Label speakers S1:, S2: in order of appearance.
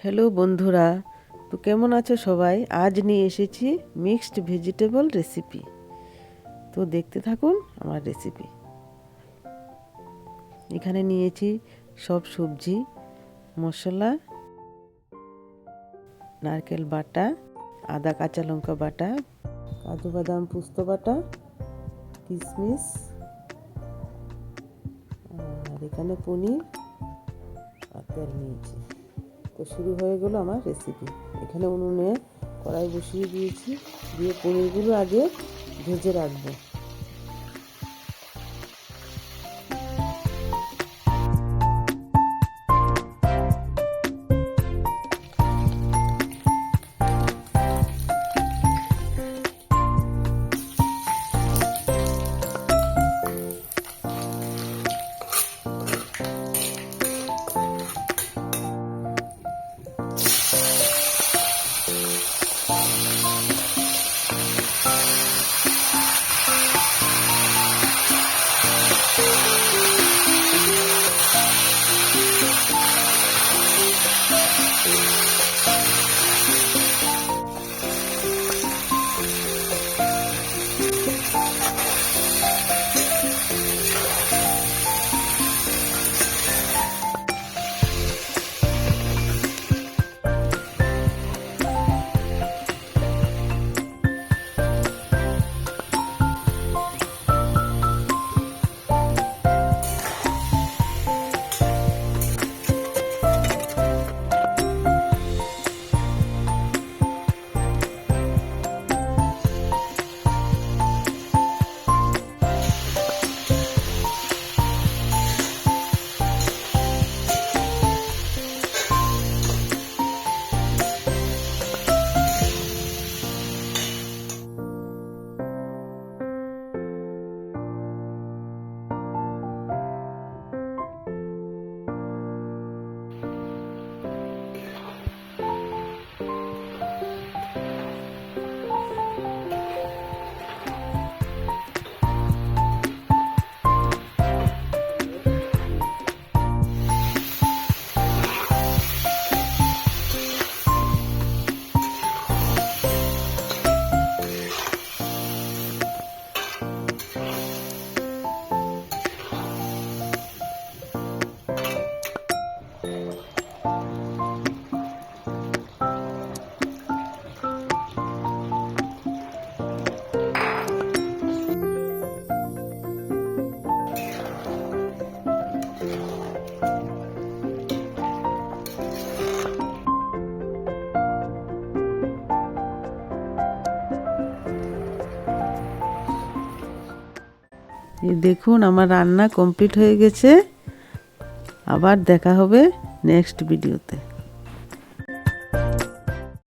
S1: Hello বন্ধুরা, তো কেমন আছো সবাই? আজ নিয়ে এসেছি মিক্সড ভেজিটেবল রেসিপি। তো দেখতে থাকুন আমার রেসিপি। এখানে নিয়েছি সব সবজি, মশলা, নারকেল বাটা, আদা কাঁচা লঙ্কা বাটা, কাজু বাদাম পোস্ত বাটা, কিশমিশ, আর এখানে পনির আর তেল নিয়েছি। তো শুরু হয়ে গেল আমার রেসিপি। এখানে উনুনে কড়াই বসিয়ে দিয়েছি, দিয়ে পনিরগুলো আগে ভেজে রাখবো। দেখুন আমার রান্না কমপ্লিট হয়ে গেছে। আবার দেখা হবে নেক্সট ভিডিওতে।